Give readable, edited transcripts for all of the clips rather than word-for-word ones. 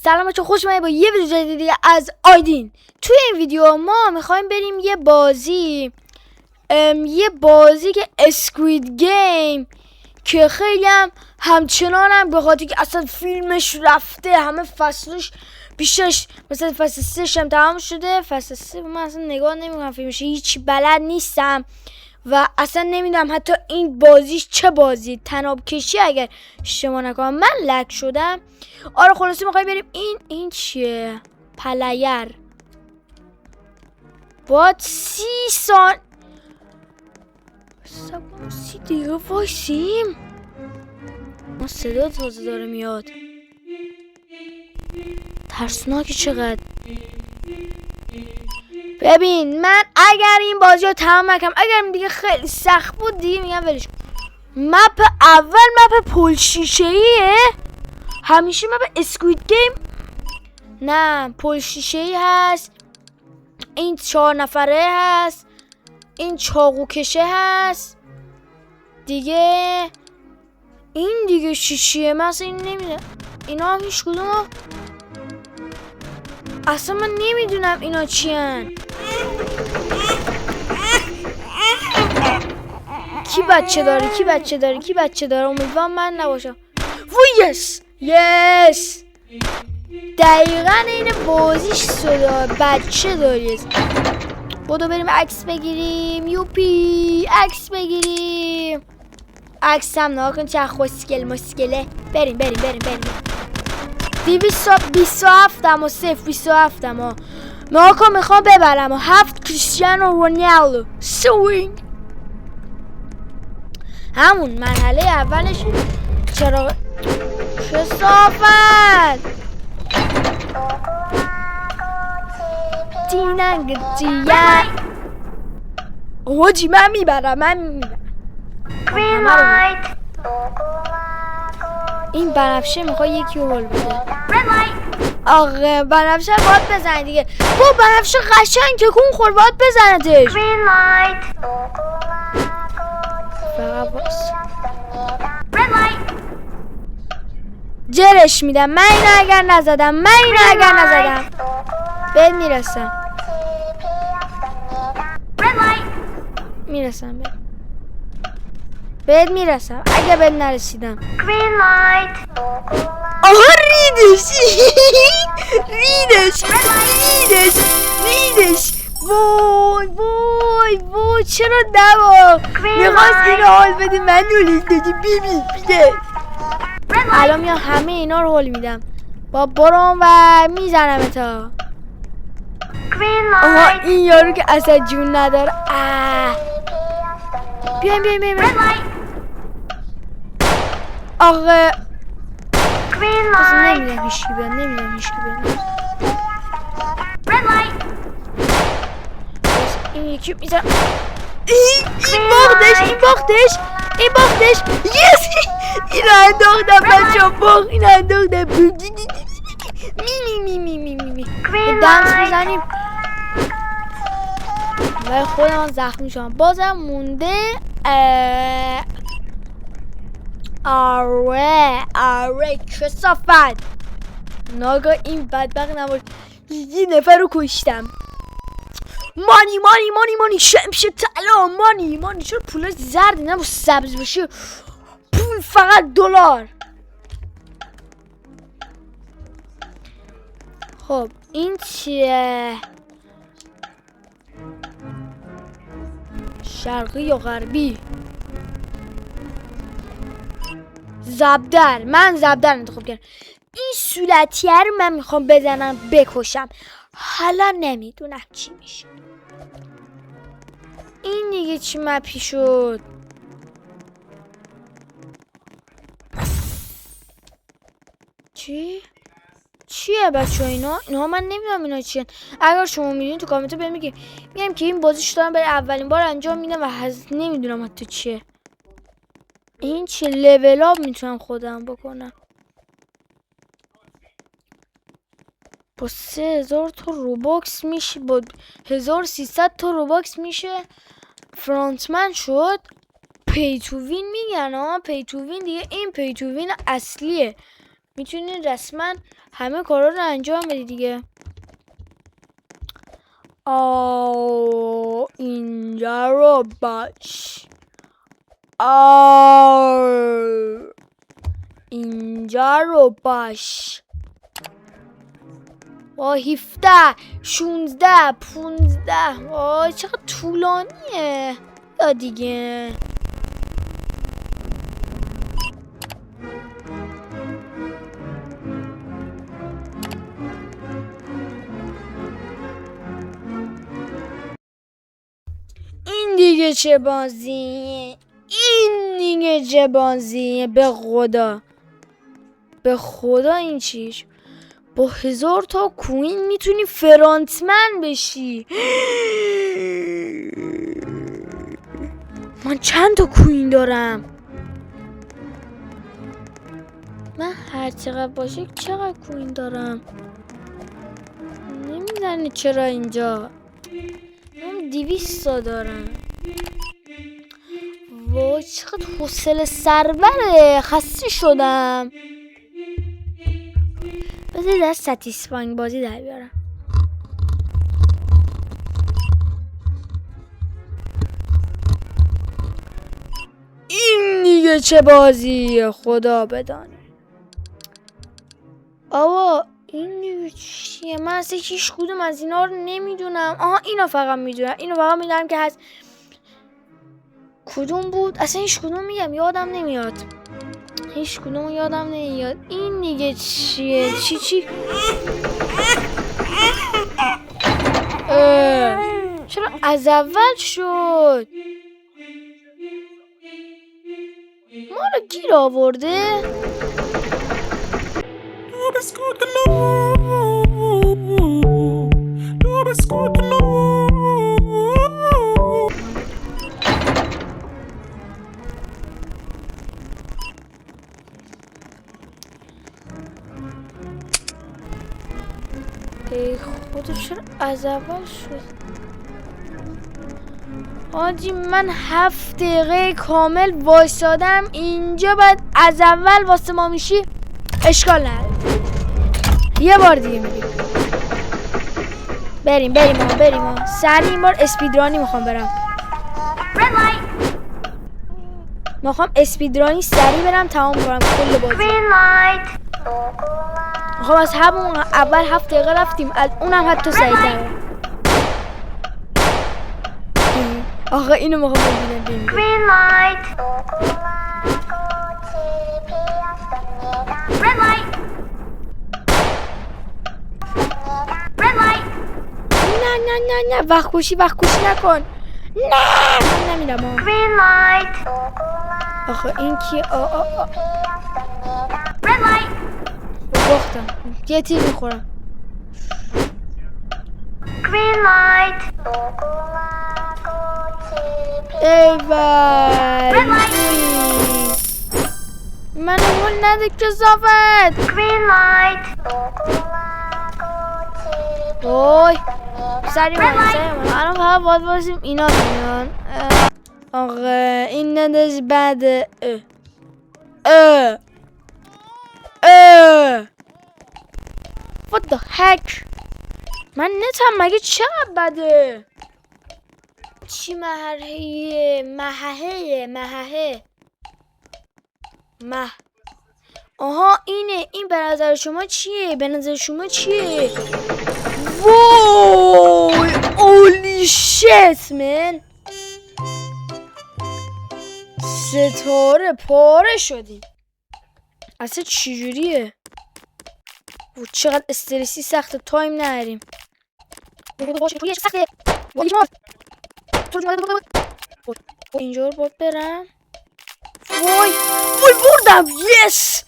سلام بچه‌ها، خوش اومدید با یه ویدیو جدیدی از آیدین. توی این ویدیو ما میخوایم بریم یه بازی که اسکوید گیم که خیلی همچنان هم به خاطر که اصلا فیلمش رفته، همه فصلش بیشترش مثلا فصل 3 هم تمام شده. فصل 3 من اصلا نگاه نمیکنم فیلمش، هیچ بلد نیستم و اصلا نمیدونم حتی این بازیش چه بازی، تناب کشی اگر اشتباه نکنم. من لک شدم. آره خلاصی میخوای بریم. این چیه؟ پلیر باید 30 دقیقه وایسیم. ما صدا تازه داره میاد، ترسناکه چقدر. ببین من اگر این بازی رو تمام نکنم، اگر دیگه خیلی سخت بود دیگه میگم ولش. مپ اول مپ پل شیشه ایه، همیشه مپ اسکوید گیم نه پل شیشه ای هست، این 4 نفره هست، این چاقو کشه هست دیگه. این دیگه شیشیه، من اصلا این نمیدونم اینا هم هیچ کدوم اصلا من نمیدونم اینا چی هن. کی بچه داره امیدوارم من نباشم. یس دقیقا این بازیش صدا بچه داره. بودو بریم عکس بگیریم. یوپی عکس بگیریم. عکس هم ناکن چه خوشگل مسکله. بریم 227 و 027 ناکن میخوام ببرم و 7 کریستیانو رونالدو سوینگ. همون مرحله اولش چرا کثافت دیننگ دیگه. اوجی من میبرم. این بنفشه میخواد یکی رو هل بده. آقا بنفشه باید بزنه دیگه. با بنفشه قشنگ تکون خور، باید بزندش. فقط باز جرش میدم. من اینو اگر نزدم بهت میرسم اگه بهت نرسیدم. آها ریدش وای چرا دوا میخواست اینو حال بده، من نولیز دادی بیده. الان میام همه اینا رو حال میدم با برام و میزنم تا. آها این یارو که اصلا جون نداره. بیایم آقا نمیدونم هیچکی بیان. این یکی میزنم. این باختش یس. این رو انداختم بچه ها، این رو انداختم. دنس بزنیم و خودم زخمی شدم. بازم مونده. آره کثافت ناگاه این بدبخت نباشه. یه نفر رو کشتم. مانی شمشه طلا. مانی چرا پولا زرد نه سبز باشه؟ پول فقط دلار. خب این چیه؟ شرقی یا غربی؟ زبدر. من زبدر انتخاب کردم. این صورتیه رو من میخوام بزنم بکشم. حالا نمیدونم چی میشه. این دیگه چی مپی شد؟ چیه بچه اینا من نمیدونم اینا چیه. اگر شما میدونید تو کامنت بهم میگم که این بازیش دارم برای اولین بار انجام میدم و نمیدونم حتی چیه. این چه لول اپ میتونم خودم بکنم با 3000 تا روباکس میشه، با 1300 تا روباکس میشه فرانتمن شد. پی تو وین میگن ها، پی تو وین دیگه. این پی تو وین اصلیه. میتونی رسما همه کارا رو انجام بدی دیگه. اینجا رو باش. اینجا رو باش. 17 16 15. وای چقدر طولانیه. یا دیگه این دیگه چه بازیه؟ این دیگه چه بازیه؟ به خدا به خدا این چیش با 1000 تا کوین میتونی فرانتمن بشی. من چند تا کوین دارم؟ من هر چقدر باشه چقدر کوین دارم نمیدونی چرا اینجا من 200 تا دارم. وای چقدر حوصله سربره. خسته شدم. بذار دست ستیسفاینگ بازی در بیارم. این دیگه چه بازیه خدا بدانه. آوا این دیگه چیه؟ من اصلا هیچ کدوم از اینا رو نمیدونم. آها اینو فقط میدونم. اینو فقط میدونم که هست. کدوم بود؟ اصلا هیچ کدوم میگم یادم نمیاد. هیچ کدوم یادم نمیاد. این دیگه چیه؟ چی؟ چرا از اول شد؟ ما رو گیر آورده؟ ای خدا چرا از اول شد؟ آجی من 7 دقیقه کامل وایسادم اینجا. بعد از اول واسه ما میشی. اشکال نداره یه بار دیگه میگیم بریم سریع این بار اسپیدرانی میخوام برم. میخوام اسپیدرانی سریع برم تمام کنم کل بازی. میخوام از همون اول 7 دقیقه رفتیم از اونم حتی سریع‌تره. آخه اینو میخوام ببینم. Green light. Red light. Red light. نه وقت کشی نکن. نه من نمیرم. Green light. آخه این کی؟ Red light. باختم. یه تیر میخورم. Green light. ای وای من اول نده کسافت. Green light. اوی سریع من الان فقط باید باشیم اینا بیان. آقا این ندش بده. What the heck. من نتم مگه چقدر بده؟ چی مههه آها اینه. این به نظر شما چیه؟ وای اولی شت من. ستاره پاره شدیم. اصلا چجوریه؟ چقدر استرسی سخته. تایم نداریم. اینجا رو باید برم. وای بردم. یس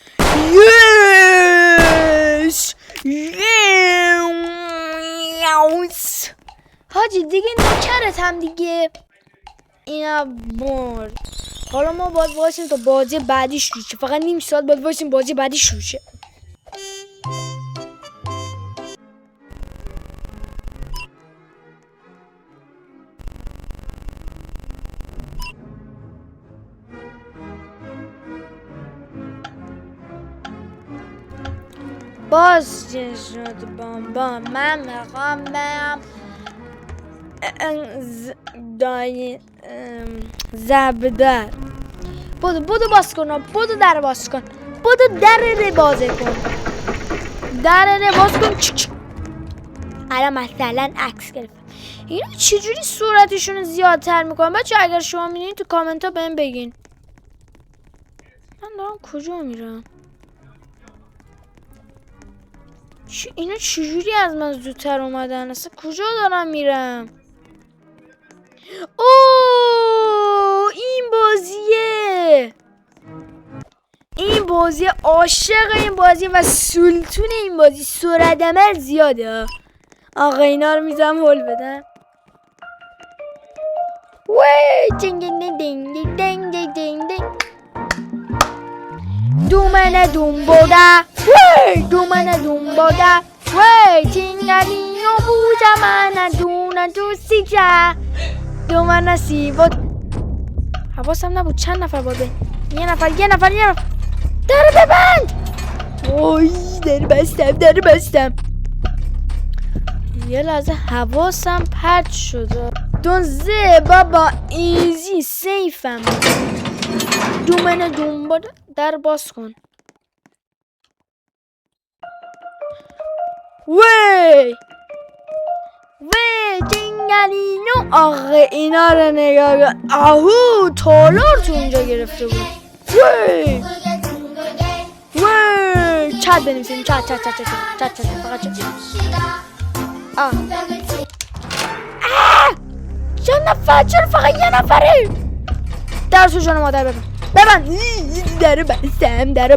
حاجی دیگه نوکرت هم دیگه. اینا برد. حالا ما باید وایسیم تا بازی بعدی شروع شه. فقط نیم ساعت باید وایسیم بازی بعدی شروع شه. باز چه شد بابا؟ من میخوام برم زبدر. بودو باز کن، بودو در باز کن، بودو در رو باز کن، در رو باز کن. الان مثلا عکس گرفتم. اینا چجوری صورتشون رو زیادتر میکنن بچه؟ اگر شما میدونید تو کامنت ها بهم بگین. من دارم کجا میرم؟ اینا چجوری از من زودتر اومدن؟ اصلا کجا دارم میرم؟ اوه این بازیه، این بازی عاشق این بازی و سلطون این بازی. سرعت عمل زیاده. آقا اینا رو میزم هول بدم. وی دینگ دینگ دینگ دینگ دینگ دینگ. دومنه دومبودا، وی دومنه دومبودا، وی تینگلیو بودا منه دونا دوسیجا دومنه سیبود. حواسم نبود چند نفر باده. یه نفر. در ببند. اوی در بستم. یه لحظه حواسم پرت شد. دونزه بابا ایزی سیفم. دومنه دومبودا. در باز کن. وی جنگلینو. آقا اینا رو نگاه کن. آهو تالار تو اینجا گرفته بود. وی چت بنویسیم. چت فقط چت. چند نفر؟ چرا فقط یه نفره؟ در تو جان مادر ببند. در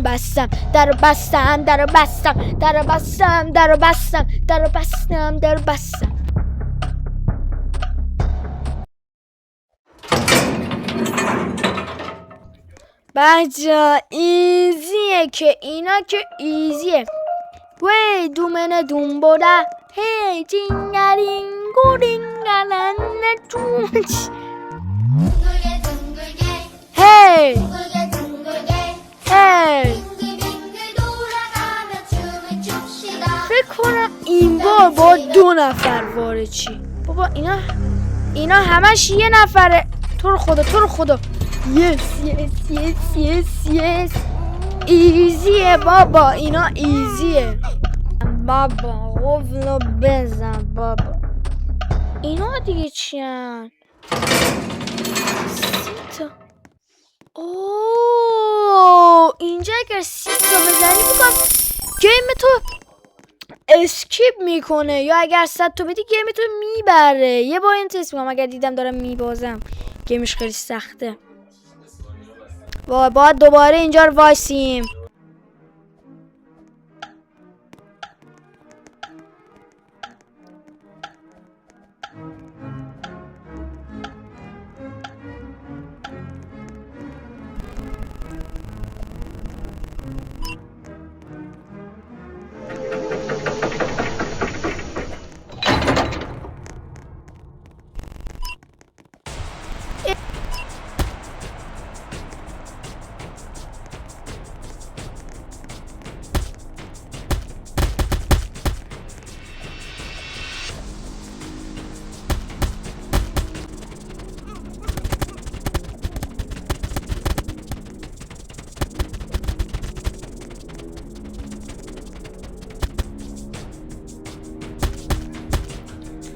بستم. بچه ایزیه که اینا که ایزیه. وی دومنه دومبودا، هی جینگرینگو رینگلن توچ. هی فکر کنم این بار با 2 نفر وارد چی. بابا اینا همش یه نفره. تو رو خدا. یس ایزیه بابا. اینا ایزیه بابا. قفلو بزن بابا. اینا دیگه چیان؟ 30 تا. اوه اینجا اگر 30 تا بزنی بکن گیم تو اسکیپ میکنه، یا اگر 100 تا بدی گیم تو میبره. یه بار این تست میکنم اگر دیدم دارم میبازم گیمش خیلی سخته. باید دوباره اینجا رو وایسیم.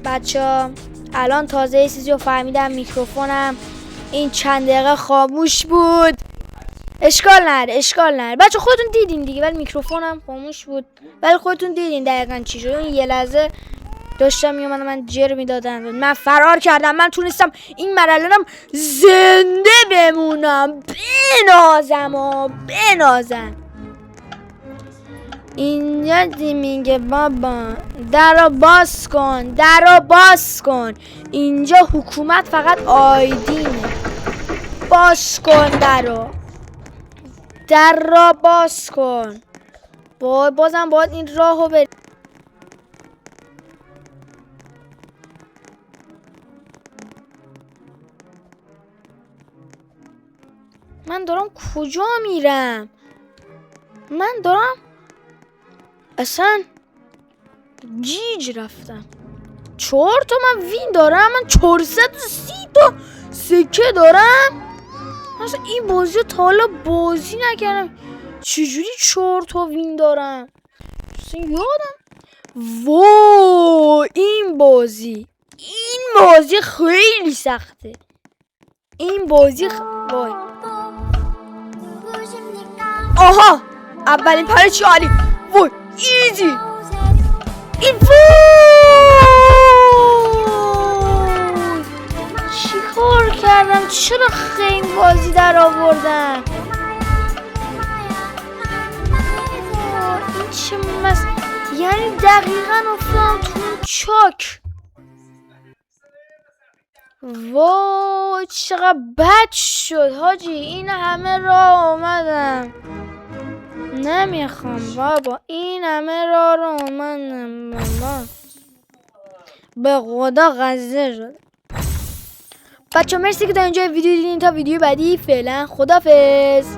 بچه الان تازه یه چیزی رو فهمیدم. میکروفونم این چند دقیقه خاموش بود. اشکال نره بچه خودتون دیدین دیگه. ولی میکروفونم خاموش بود. ولی خودتون دیدین دقیقا چی شد. اون یه لحظه داشتم میومدم من جر میدادم. من فرار کردم. من تونستم این مرحله رو زنده بمونم. بنازم. اینجا میگه بابا درو باز کن. اینجا حکومت فقط آیدینه. باز کن درو باز کن. بازم باید این راهو بری. من دارم کجا میرم؟ اصلا گیج رفتم. 4 تا من وین دارم، من 430 تا سکه دارم. اصلا این بازی رو تا حالا بازی نکردم، چجوری 4 تا وین دارم؟ اصلا یادم. وای این بازی خیلی سخته. این بازی وای. آها اولین پره چی عالی. وای ایزی. این چی کار کردم؟ چرا خیلی بازی در آوردم؟ این چه یعنی دقیقا افتادم تو اون چاک. وای چقدر بد شد حاجی. این همه راه اومدم، نمیخوام بابا. این همه راه رو اومدم بابا، به خدا غزه شد. بچه مرسی که تا اینجا ویدیو دیدین. تا ویدیو بعدی فعلا خدافظ.